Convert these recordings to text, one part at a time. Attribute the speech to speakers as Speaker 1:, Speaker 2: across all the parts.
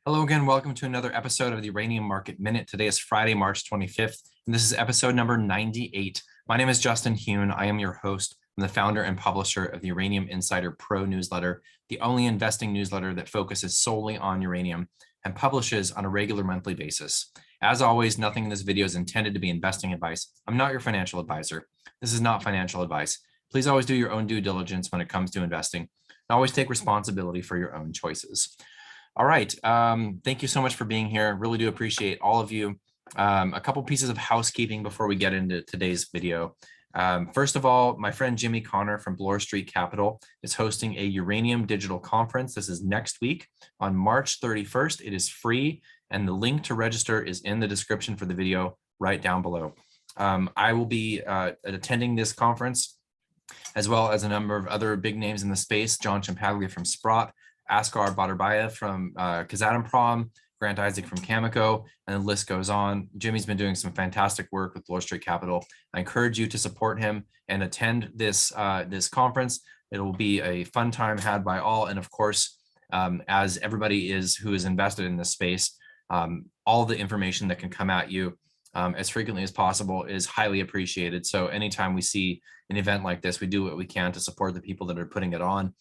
Speaker 1: Hello again. Welcome to another episode of the Uranium Market Minute. Today is Friday, March 25th, and this is episode number 98. My name is Justin Hune. I am your host. I'm the founder and publisher of the Uranium Insider Pro newsletter, the only investing newsletter that focuses solely on uranium and publishes on a regular monthly basis. As always, nothing in this video is intended to be investing advice. I'm not your financial advisor. This is not financial advice. Please always do your own due diligence when it comes to investing. And always take responsibility for your own choices. All right. Thank you so much for being here. Really do appreciate all of you. A couple pieces of housekeeping before we get into today's video. First of all, my friend Jimmy Connor from Bloor Street Capital is hosting a uranium digital conference. This is next week on March 31st. It is free, and the link to register is in the description for the video right down below. I will be attending this conference, as well as a number of other big names in the space: John Champaglia from Sprott, Askar Badarbaya from Kazatomprom, Grant Isaac from Cameco, and the list goes on. Jimmy's been doing some fantastic work with Bloor Street Capital. I encourage you to support him and attend this conference. It will be a fun time had by all, and of course, as everybody who is invested in this space, all the information that can come at you as frequently as possible is highly appreciated. So anytime we see an event like this, we do what we can to support the people that are putting it on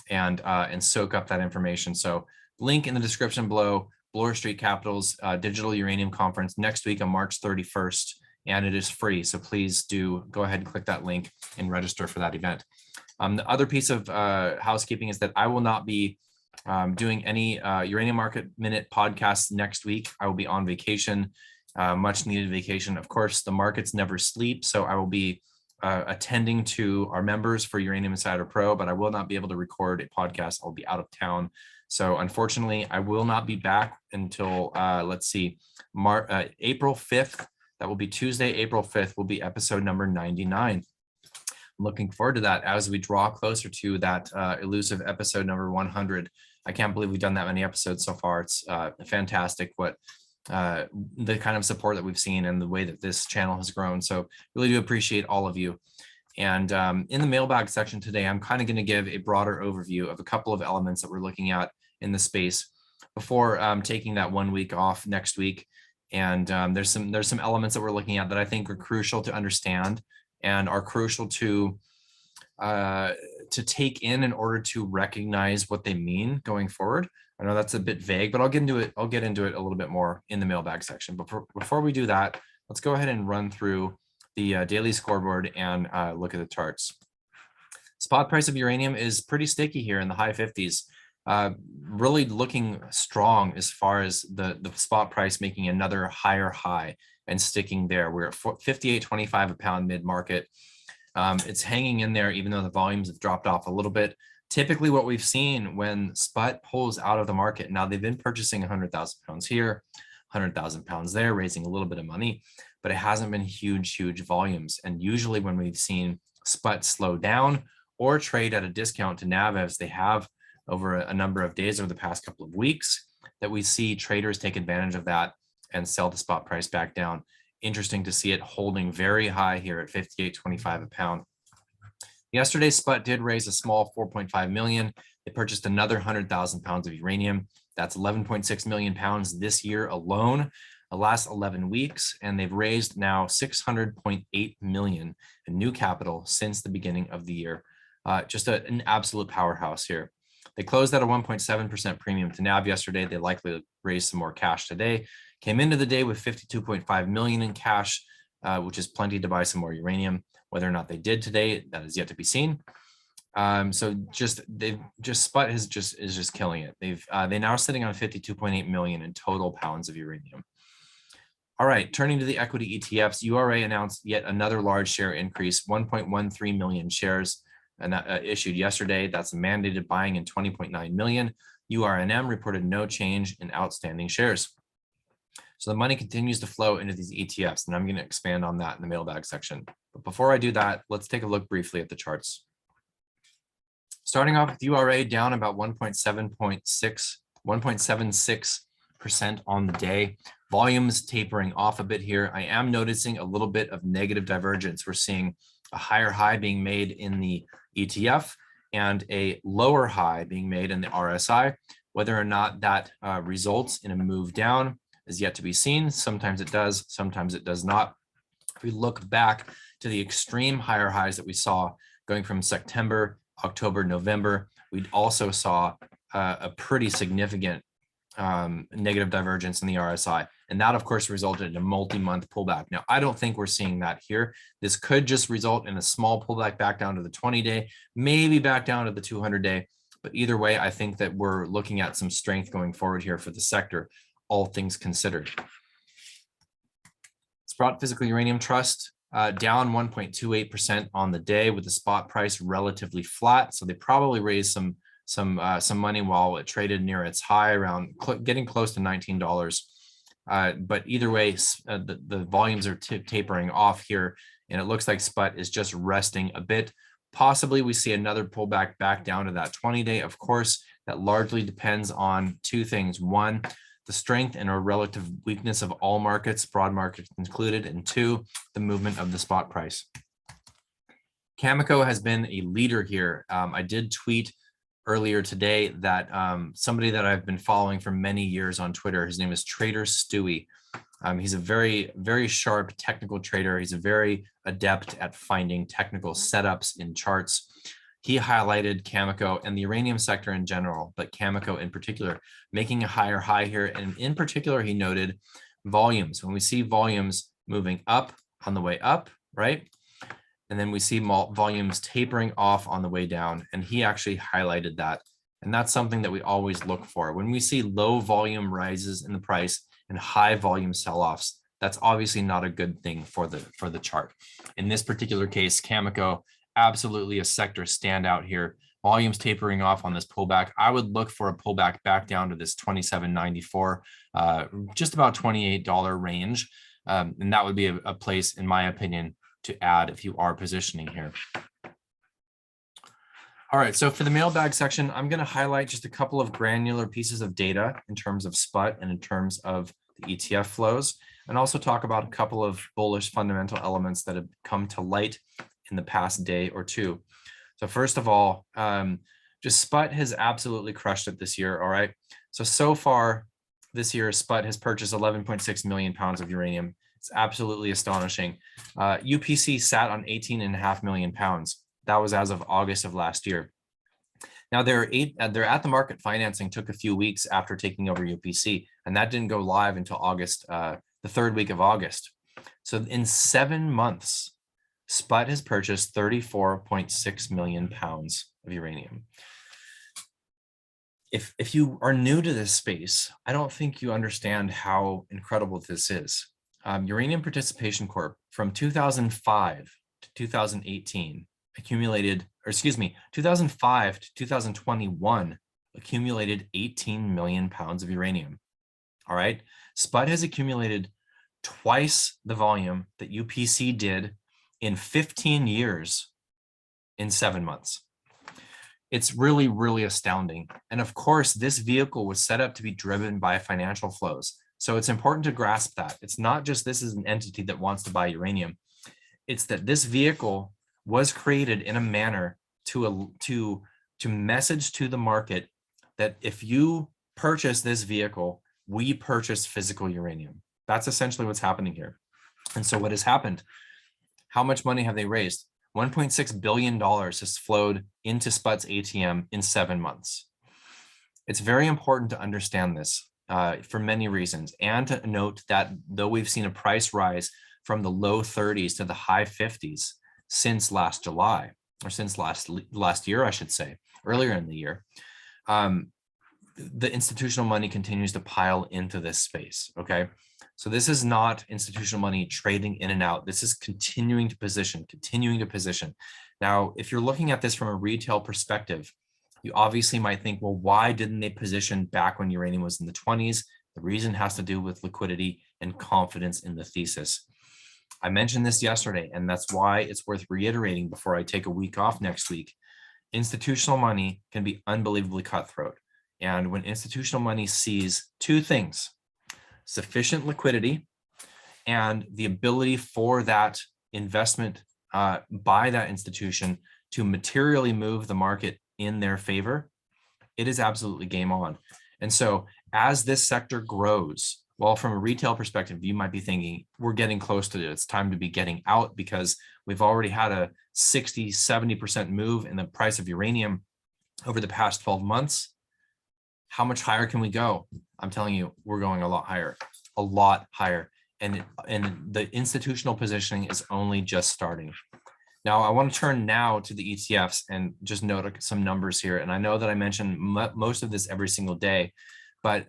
Speaker 1: and soak up that information. So link in the description below: Bloor Street Capital's Digital Uranium Conference next week on March 31st, and it is free. So please do go ahead and click that link and register for that event. The other piece of housekeeping is that I will not be doing any Uranium Market Minute podcasts next week. I will be on vacation, much needed vacation. Of course, the markets never sleep, so I will be attending to our members for Uranium Insider Pro, but I will not be able to record a podcast. I'll be out of town. So unfortunately, I will not be back until, let's see, April 5th. That will be Tuesday, April 5th will be episode number 99. I'm looking forward to that as we draw closer to that elusive episode number 100. I can't believe we've done that many episodes so far. It's fantastic the kind of support that we've seen and the way that this channel has grown. So really do appreciate all of you. And in the mailbag section today, I'm kind of going to give a broader overview of a couple of elements that we're looking at in the space before taking that 1 week off next week. And there's some elements that we're looking at that I think are crucial to understand and are crucial to take in order to recognize what they mean going forward. I know that's a bit vague, but I'll get into it a little bit more in the mailbag section. But before we do that, let's go ahead and run through the daily scoreboard and look at the charts. Spot price of uranium is pretty sticky here in the high 50s, really looking strong as far as the spot price making another higher high and sticking there. We're at 58.25 a pound mid-market. It's hanging in there even though the volumes have dropped off a little bit. Typically what we've seen when spot pulls out of the market, now they've been purchasing 100,000 pounds here, 100,000 pounds there, raising a little bit of money, but it hasn't been huge volumes. And usually when we've seen spot slow down or trade at a discount to NAV, as they have over a number of days over the past couple of weeks, that we see traders take advantage of that and sell the spot price back down. Interesting to see it holding very high here at 58.25 a pound. Yesterday's spot did raise a small 4.5 million. They purchased another 100,000 pounds of uranium. That's 11.6 million pounds this year alone, the last 11 weeks. And they've raised now 600.8 million in new capital since the beginning of the year. Just an absolute powerhouse here. They closed at a 1.7% premium to NAV yesterday. They likely raised some more cash today. Came into the day with 52.5 million in cash, which is plenty to buy some more uranium. Whether or not they did today, that is yet to be seen. So spot is just killing it. They now are sitting on 52.8 million in total pounds of uranium. All right, turning to the equity ETFs, URA announced yet another large share increase, 1.13 million shares, and that issued yesterday. That's mandated buying in 20.9 million. URNM reported no change in outstanding shares. So the money continues to flow into these ETFs, and I'm going to expand on that in the mailbag section. But before I do that, let's take a look briefly at the charts. Starting off with URA down about 1.76% on the day. Volumes tapering off a bit here. I am noticing a little bit of negative divergence. We're seeing a higher high being made in the ETF and a lower high being made in the RSI. Whether or not that results in a move down is yet to be seen. Sometimes it does, sometimes it does not. If we look back to the extreme higher highs that we saw going from September, October, November, we also saw a pretty significant negative divergence in the RSI. And that, of course, resulted in a multi-month pullback. Now, I don't think we're seeing that here. This could just result in a small pullback back down to the 20-day, maybe back down to the 200-day. But either way, I think that we're looking at some strength going forward here for the sector, all things considered. Sprott Physical Uranium Trust down 1.28% on the day, with the spot price relatively flat. So they probably raised some money while it traded near its high, around getting close to $19. But either way, the volumes are tapering off here, and it looks like SPUT is just resting a bit. Possibly we see another pullback back down to that 20-day. Of course, that largely depends on two things. One, the strength and or relative weakness of all markets, broad markets included, and two, the movement of the spot price. Cameco has been a leader here. I did tweet earlier today that somebody that I've been following for many years on Twitter, his name is Trader Stewie. He's a very, very sharp technical trader. He's a very adept at finding technical setups in charts. He highlighted Cameco and the uranium sector in general, but Cameco in particular, making a higher high here. And in particular, he noted volumes. When we see volumes moving up on the way up, right? And then we see volumes tapering off on the way down. And he actually highlighted that. And that's something that we always look for. When we see low volume rises in the price and high volume sell-offs, that's obviously not a good thing for the chart. In this particular case, Cameco, absolutely a sector standout here. Volumes tapering off on this pullback. I would look for a pullback back down to this $27.94, just about $28 range. And that would be a place, in my opinion, to add if you are positioning here. All right, so for the mailbag section, I'm going to highlight just a couple of granular pieces of data in terms of SPUT and in terms of the ETF flows, and also talk about a couple of bullish fundamental elements that have come to light in the past day or two. So first of all, just SPUT has absolutely crushed it this year. All right, so far this year, SPUT has purchased 11.6 million pounds of uranium. It's absolutely astonishing. UPC sat on 18.5 million pounds. That was as of August of last year. Now their at the market financing took a few weeks after taking over UPC, and that didn't go live until August, the third week of August. So in 7 months, SPUT has purchased 34.6 million pounds of uranium. If you are new to this space, I don't think you understand how incredible this is. Uranium Participation Corp from 2005 to 2018 accumulated, or excuse me, 2005 to 2021 accumulated 18 million pounds of uranium. All right, SPUT has accumulated twice the volume that UPC did in 15 years in 7 months. It's really, really astounding. And of course, this vehicle was set up to be driven by financial flows. So it's important to grasp that. It's not just this is an entity that wants to buy uranium. It's that this vehicle was created in a manner to message to the market that if you purchase this vehicle, we purchase physical uranium. That's essentially what's happening here. And so what has happened? How much money have they raised? $1.6 billion has flowed into SPUT's ATM in 7 months. It's very important to understand this for many reasons, and to note that though we've seen a price rise from the low 30s to the high 50s since last July, or since last year, I should say, earlier in the year, the institutional money continues to pile into this space, okay? So this is not institutional money trading in and out. This is continuing to position. Now, if you're looking at this from a retail perspective, you obviously might think, well, why didn't they position back when uranium was in the 20s? The reason has to do with liquidity and confidence in the thesis. I mentioned this yesterday, and that's why it's worth reiterating before I take a week off next week. Institutional money can be unbelievably cutthroat. And when institutional money sees two things, sufficient liquidity and the ability for that investment by that institution to materially move the market in their favor, it is absolutely game on. And so as this sector grows, well, from a retail perspective, you might be thinking we're getting close to it. It's time to be getting out because we've already had a 60, 70% move in the price of uranium over the past 12 months. How much higher can we go? I'm telling you, we're going a lot higher, a lot higher. And the institutional positioning is only just starting. Now, I want to turn now to the ETFs and just note some numbers here. And I know that I mention most of this every single day, but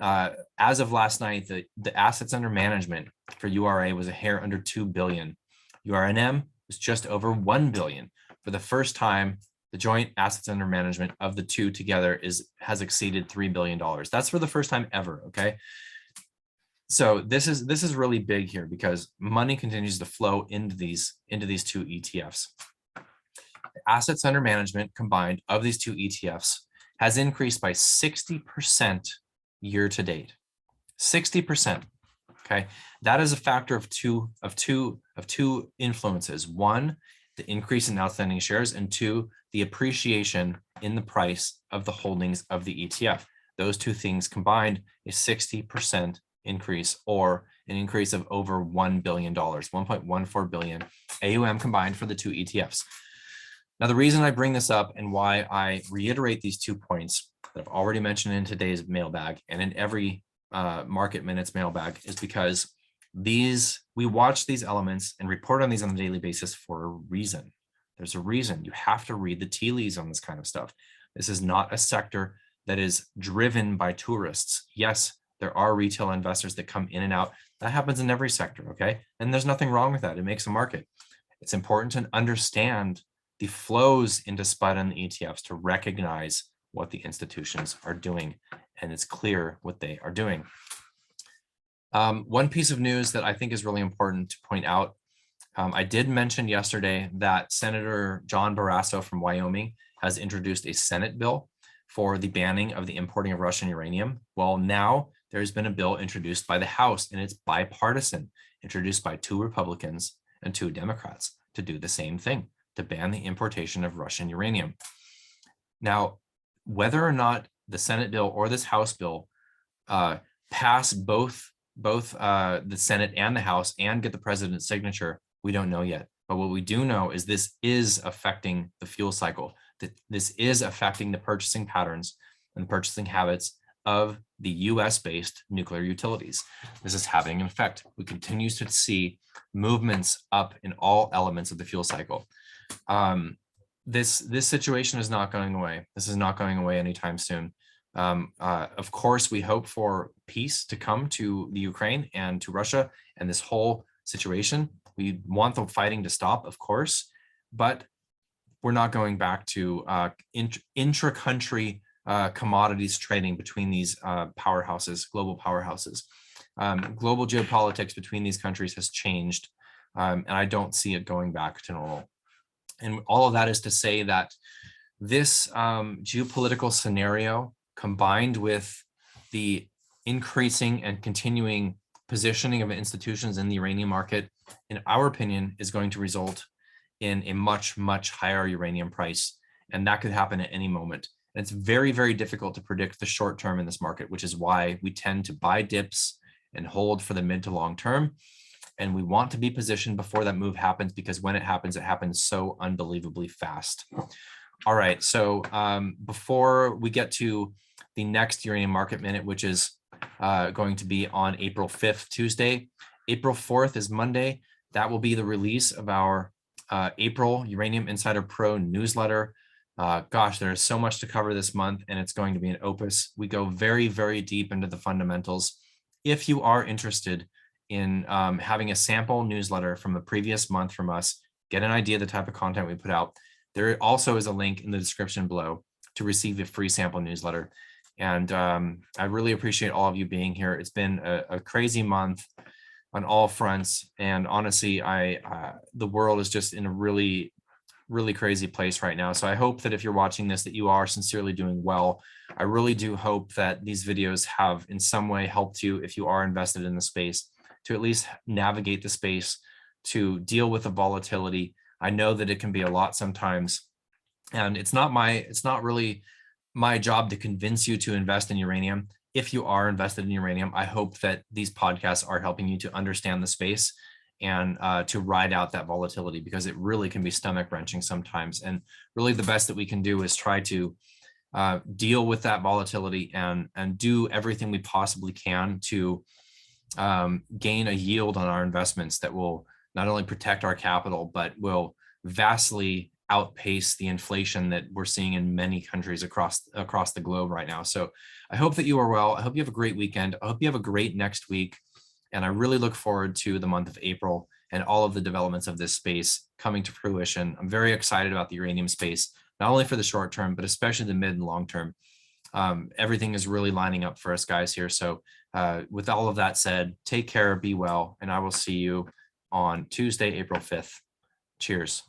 Speaker 1: as of last night, the assets under management for URA was a hair under 2 billion. URNM was just over 1 billion. For the first time, the joint assets under management of the two together has exceeded $3 billion. That's for the first time ever, okay? So this is really big here because money continues to flow into these two ETFs. Assets under management combined of these two ETFs has increased by 60% year to date. 60%. Okay, that is a factor of two influences. One, the increase in outstanding shares, and two, the appreciation in the price of the holdings of the ETF. Those two things combined is 60% increase, or an increase of over $1 billion, 1.14 billion AUM combined for the two ETFs. Now, the reason I bring this up and why I reiterate these 2 points that I've already mentioned in today's mailbag and in every Market Minutes mailbag is because we watch these elements and report on these on a daily basis for a reason. There's a reason. You have to read the tea leaves on this kind of stuff. This is not a sector that is driven by tourists. Yes, there are retail investors that come in and out. That happens in every sector, okay? And there's nothing wrong with that. It makes a market. It's important to understand the flows into SPUD and the ETFs to recognize what the institutions are doing, and it's clear what they are doing. One piece of news that I think is really important to point out, I did mention yesterday that Senator John Barrasso from Wyoming has introduced a Senate bill for the banning of the importing of Russian uranium. Well, now there's been a bill introduced by the House, and it's bipartisan, introduced by 2 Republicans and 2 Democrats to do the same thing, to ban the importation of Russian uranium. Now, whether or not the Senate bill or this House bill pass both the Senate and the House and get the president's signature, we don't know yet. But what we do know is this is affecting the fuel cycle, that this is affecting the purchasing patterns and purchasing habits of the US-based nuclear utilities. This is having an effect. We continue to see movements up in all elements of the fuel cycle. This situation is not going away. This is not going away anytime soon. Of course, we hope for peace to come to the Ukraine and to Russia and this whole situation. We want the fighting to stop, of course, but we're not going back to intra-country commodities trading between these powerhouses, global powerhouses. Global geopolitics between these countries has changed, and I don't see it going back to normal. And all of that is to say that this geopolitical scenario, combined with the increasing and continuing positioning of institutions in the uranium market, in our opinion, is going to result in a much, much higher uranium price. And that could happen at any moment. And it's very, very difficult to predict the short term in this market, which is why we tend to buy dips and hold for the mid to long term. And we want to be positioned before that move happens, because when it happens so unbelievably fast. All right, so before we get to the next Uranium Market Minute, which is going to be on April 5th, Tuesday. April 4th is Monday. That will be the release of our April Uranium Insider Pro newsletter. Gosh, there's so much to cover this month, and it's going to be an opus. We go very, very deep into the fundamentals. If you are interested in having a sample newsletter from the previous month from us, get an idea of the type of content we put out, there also is a link in the description below to receive a free sample newsletter. And I really appreciate all of you being here. It's been a crazy month on all fronts. And honestly, the world is just in a really, really crazy place right now. So I hope that if you're watching this, that you are sincerely doing well. I really do hope that these videos have in some way helped you, if you are invested in the space, to at least navigate the space, to deal with the volatility. I know that it can be a lot sometimes, and it's not really my job to convince you to invest in uranium. if you are invested in uranium, I hope that these podcasts are helping you to understand the space and to ride out that volatility, because it really can be stomach wrenching sometimes. And really the best that we can do is try to deal with that volatility and do everything we possibly can to gain a yield on our investments that will not only protect our capital, but will vastly outpace the inflation that we're seeing in many countries across the globe right now. So I hope that you are well. I hope you have a great weekend. I hope you have a great next week. And I really look forward to the month of April and all of the developments of this space coming to fruition. I'm very excited about the uranium space, not only for the short term, but especially the mid and long term. Everything is really lining up for us guys here. So with all of that said, take care, be well, and I will see you on Tuesday, April 5th. Cheers.